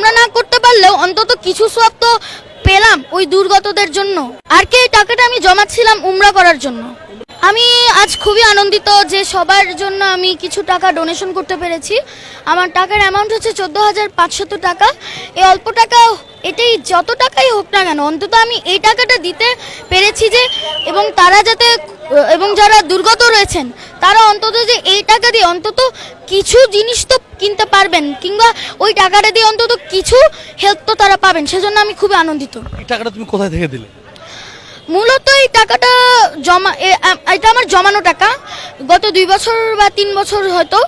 উমরা না করতে পারলেও অন্তত কিছু সওয়াব তো পেলাম ওই দুর্গতদের জন্য। আর কি এই টাকাটা আমি জমাচ্ছিলাম উমরা করার জন্য। আমি আজ খুবই আনন্দিত যে সবার জন্য আমি কিছু টাকা ডোনেশন করতে পেরেছি। আমার টাকার অ্যামাউন্ট হচ্ছে 14,500 টাকা। এই অল্প টাকা, এটাই যত টাকাই হোক না কেন, অন্তত আমি এই টাকাটা দিতে পেরেছি যে, এবং তারা যাতে, এবং যারা দুর্গত রয়েছেন তারা অন্তত যে এই টাকা দিয়ে অন্তত কিছু জিনিস তো কিনতে পারবেন, কিংবা ওই টাকাটা দিয়ে অন্তত কিছু হেল্প তো তারা পাবেন, সেজন্য আমি খুবই আনন্দিত। এই টাকাটা তুমি কোথায় থেকে দিলে? মূলত এই টাকাটা এটা আমার জমানো টাকা। গত 2 বছর বা 3 বছর হয়তো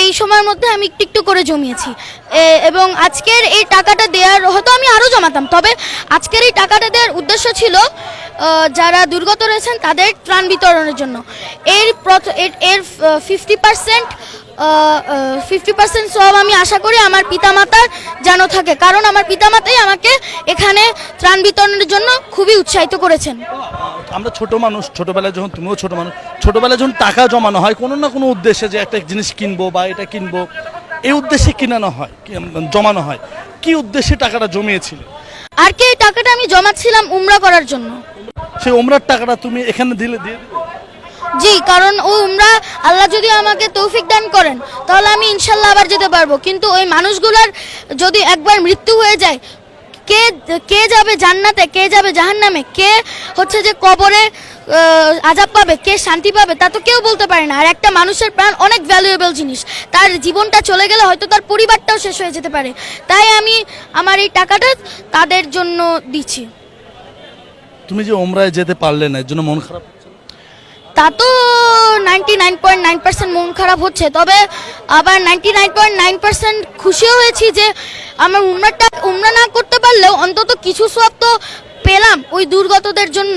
এই সময়ের মধ্যে আমি একটু একটু করে জমিয়েছি, এবং আজকের এই টাকাটা দেওয়ার, হয়তো আমি আরও জমাতাম, তবে আজকের এই টাকাটা দেওয়ার উদ্দেশ্য ছিল যারা দুর্গত রয়েছেন তাদের ত্রাণ বিতরণের জন্য। এর 50% সব আমি আশা করি আমার পিতামাতার যেন থাকে, কারণ আমার পিতামাতাই আমাকে এখানে ত্রাণ বিতরণের জন্য খুবই উৎসাহিত করেছেন। আমরা ছোট মানুষ, ছোটবেলায় যখন, তুমিও ছোট মানুষ, ছোটবেলায় যখন টাকা জমানো হয় কোনো না কোনো উদ্দেশ্যে, যে একটা জিনিস কিনবো বা এটা কিনবো, এই উদ্দেশ্যে কিনানো হয়, জমানো হয়, কি উদ্দেশ্যে টাকাটা জমিয়েছিলে? আর কি এই টাকাটা আমি জমাচ্ছিলাম উমরা করার জন্য। সেই উমরার টাকাটা তুমি এখানে দিয়ে দিবে? জি, কারণ ও উমরা আল্লাহ যদি আমাকে তৌফিক দান করেন তাহলে আমি ইনশাল্লাহ আবার যেতে পারবো, কিন্তু ওই মানুষগুলোর যদি একবার মৃত্যু হয়ে যায়, কে যাবে জান্নাতে, কে যাবে জাহান্নামে, কে হচ্ছে যে কবরে আযাব পাবে, কে শান্তি পাবে, তা তো কেউ বলতে পারে না। আর একটা মানুষের প্রাণ অনেক ভ্যালুয়েবল জিনিস, তার জীবনটা চলে গেলে হয়তো তার পরিবারটাও শেষ হয়ে যেতে পারে, তাই আমি আমার এই টাকাটা তাদের জন্য দিচ্ছি। তুমি যে উমরায় যেতে পারলে না, এর জন্য মন খারাপ? তা তো 99.9% মন খারাপ হচ্ছে, তবে আবার 99.9% খুশিও হয়েছি যে আমার উমরা না করতে পারলেও অন্তত কিছু সওয়াব তো পেলাম ওই দুর্গতদের জন্য।